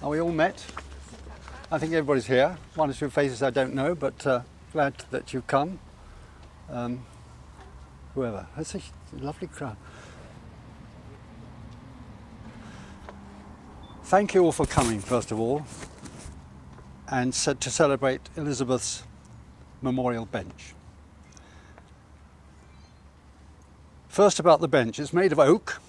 Are we all met? I think everybody's here. One or two faces I don't know, but glad that you've come. Whoever. That's a lovely crowd. Thank you all for coming, first of all, and to celebrate Elizabeth's memorial bench. First about the bench. It's made of oak,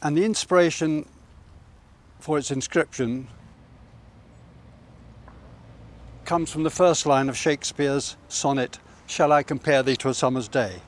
and the inspiration for its inscription comes from the first line of Shakespeare's sonnet, "Shall I compare thee to a summer's day?"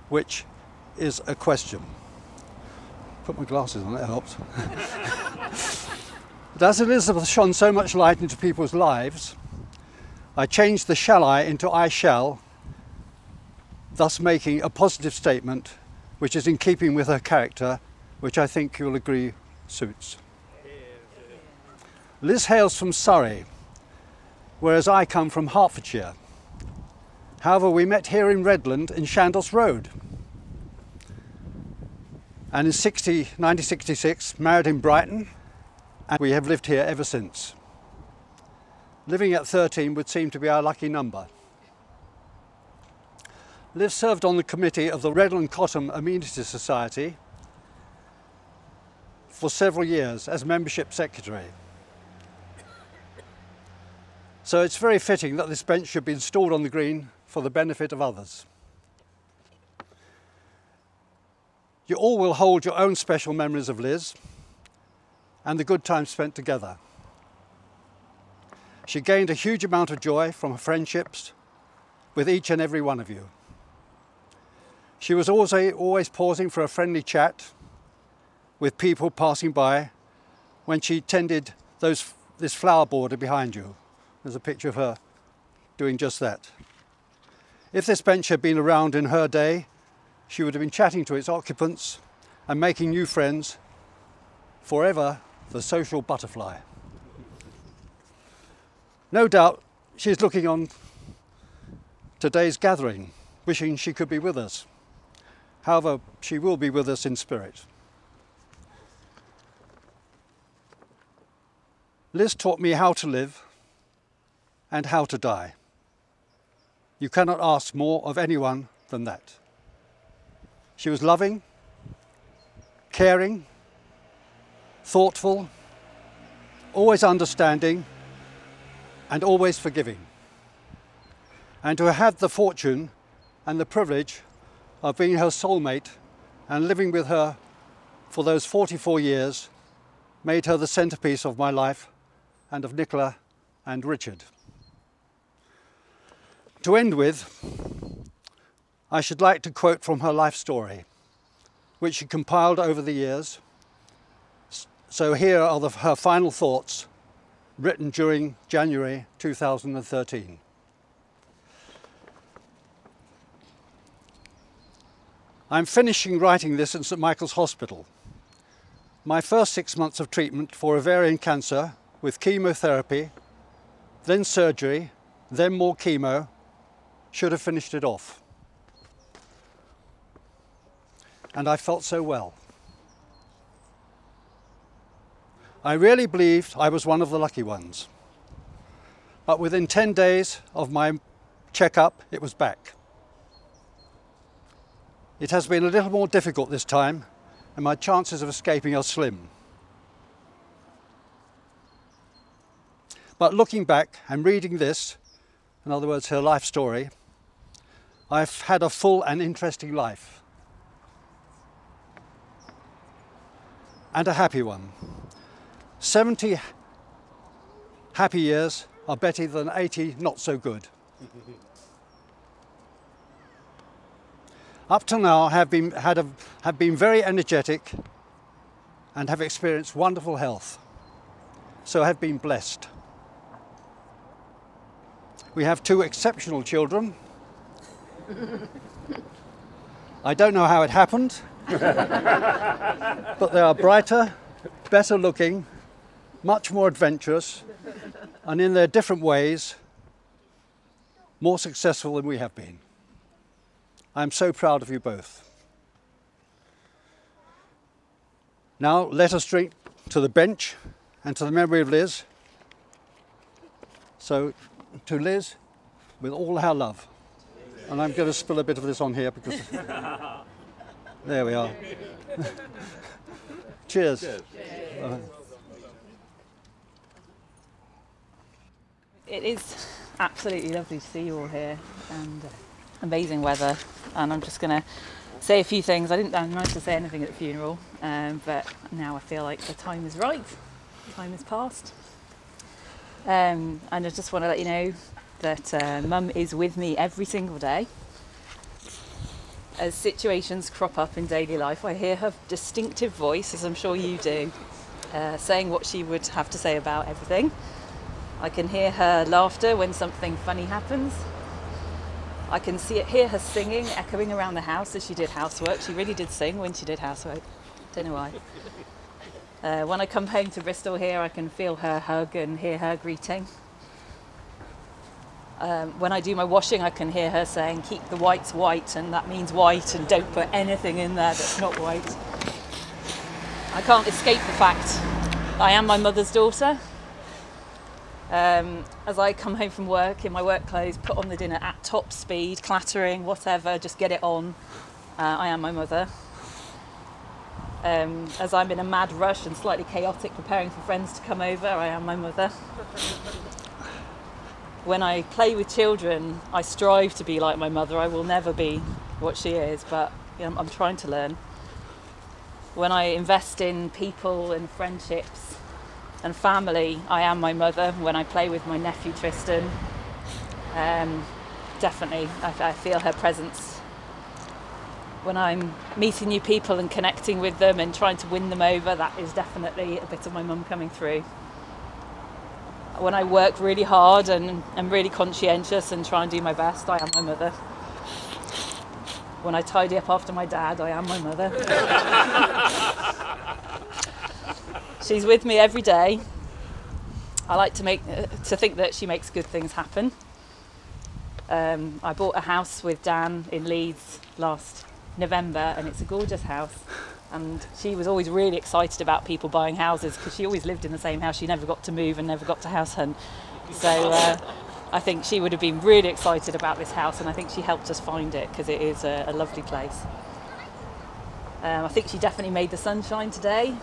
which is a question. Put my glasses on, that helps. But as Elizabeth shone so much light into people's lives, I changed the "shall I" into "I shall," thus making a positive statement which is in keeping with her character, which I think you'll agree suits. Liz hails from Surrey, whereas I come from Hertfordshire. However, we met here in Redland in Chandos Road. And in 1966, married in Brighton, and we have lived here ever since. Living at 13 would seem to be our lucky number. Liz served on the committee of the Redland Cottam Amenity Society for several years as membership secretary. So it's very fitting that this bench should be installed on the green for the benefit of others. You all will hold your own special memories of Liz and the good times spent together. She gained a huge amount of joy from her friendships with each and every one of you. She was always pausing for a friendly chat with people passing by when she tended this flower border behind you. There's a picture of her doing just that. If this bench had been around in her day, she would have been chatting to its occupants and making new friends, forever the social butterfly. No doubt she's looking on today's gathering, wishing she could be with us. However, she will be with us in spirit. Liz taught me how to live and how to die. You cannot ask more of anyone than that. She was loving, caring, thoughtful, always understanding, and always forgiving. And to have had the fortune and the privilege of being her soulmate and living with her for those 44 years made her the centrepiece of my life and of Nicola and Richard. To end with, I should like to quote from her life story, which she compiled over the years. So here are her final thoughts, written during January 2013. I'm finishing writing this in St Michael's Hospital. My first 6 months of treatment for ovarian cancer with chemotherapy, then surgery, then more chemo, should have finished it off. And I felt so well. I really believed I was one of the lucky ones. But within 10 days of my checkup, it was back. It has been a little more difficult this time, and my chances of escaping are slim. But looking back and reading this, in other words, her life story, I've had a full and interesting life. And a happy one. 70 happy years are better than 80 not so good. Up till now, I have been very energetic and have experienced wonderful health. So I have been blessed. We have 2 exceptional children. I don't know how it happened, but they are brighter, better looking, much more adventurous, and in their different ways, more successful than we have been. I'm so proud of you both. Now let us drink to the bench and to the memory of Liz. So to Liz, with all our love. And I'm going to spill a bit of this on here because there we are. Cheers. Cheers. It is absolutely lovely to see you all here, and amazing weather. And I'm just going to say a few things. I didn't manage to say anything at the funeral, but now I feel like the time is right. The time is past. And I just want to let you know that Mum is with me every single day. As situations crop up in daily life, I hear her distinctive voice, as I'm sure you do, saying what she would have to say about everything. I can hear her laughter when something funny happens. I can hear her singing, echoing around the house as she did housework. She really did sing when she did housework. Don't know why. When I come home to Bristol here, I can feel her hug and hear her greeting. When I do my washing, I can hear her saying, keep the whites white, and that means white, and don't put anything in there that's not white. I can't escape the fact I am my mother's daughter. As I come home from work in my work clothes, put on the dinner at top speed, clattering, whatever, just get it on, I am my mother. As I'm in a mad rush and slightly chaotic preparing for friends to come over, I am my mother. When I play with children, I strive to be like my mother. I will never be what she is, but you know, I'm trying to learn. When I invest in people and friendships and family, I am my mother. When I play with my nephew Tristan, definitely I feel her presence. When I'm meeting new people and connecting with them and trying to win them over, that is definitely a bit of my mum coming through. When I work really hard and am really conscientious and try and do my best, I am my mother. When I tidy up after my dad, I am my mother. She's with me every day. I like to think that she makes good things happen. I bought a house with Dan in Leeds last November, and it's a gorgeous house. And she was always really excited about people buying houses because she always lived in the same house. She never got to move and never got to house hunt. So I think she would have been really excited about this house, and I think she helped us find it because it is a lovely place. I think she definitely made the sunshine today.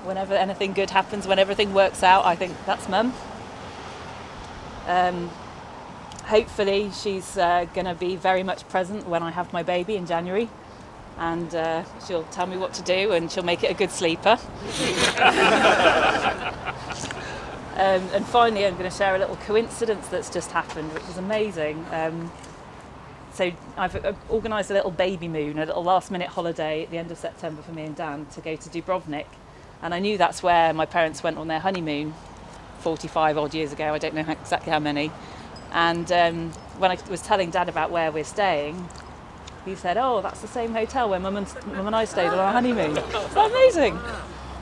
Whenever anything good happens, when everything works out, I think that's Mum. Hopefully she's going to be very much present when I have my baby in January. And she'll tell me what to do, and she'll make it a good sleeper. And finally, I'm going to share a little coincidence that's just happened, which is amazing. So I've organised a little baby moon, a little last-minute holiday at the end of September for me and Dan to go to Dubrovnik. And I knew that's where my parents went on their honeymoon 45 odd years ago. I don't know exactly how many. And when I was telling Dad about where we're staying, he said, oh, that's the same hotel where Mum and I stayed on our honeymoon. It's amazing.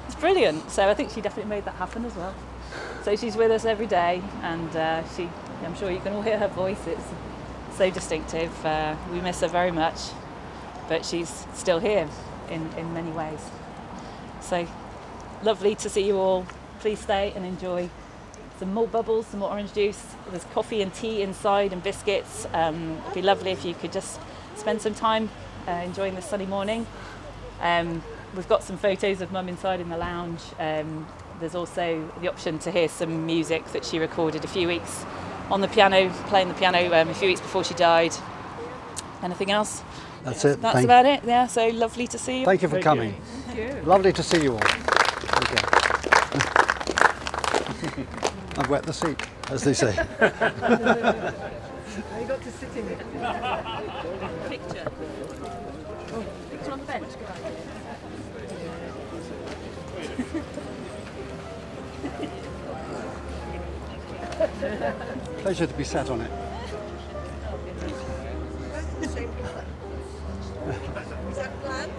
It's brilliant. So I think she definitely made that happen as well. So she's with us every day, and I'm sure you can all hear her voice. It's so distinctive. We miss her very much, but she's still here in many ways. So lovely to see you all. Please stay and enjoy some more bubbles, some more orange juice. There's coffee and tea inside and biscuits. It'd be lovely if you could just spend some time enjoying this sunny morning. We've got some photos of Mum inside in the lounge. There's also the option to hear some music that she recorded a few weeks on the piano, playing the piano a few weeks before she died. Anything else? That's it. That's about it. Yeah, so lovely to see you. Thank you for coming. Thank you. Lovely to see you all. Okay. I've wet the seat, as they say. I got to sit in it. Picture. Oh, picture on the bench. Good idea. Pleasure to be sat on it. Is that planned?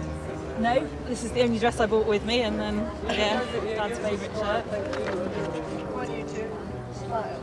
No, this is the only dress I brought with me, and then again, Dad's favourite shirt. I want you to smile.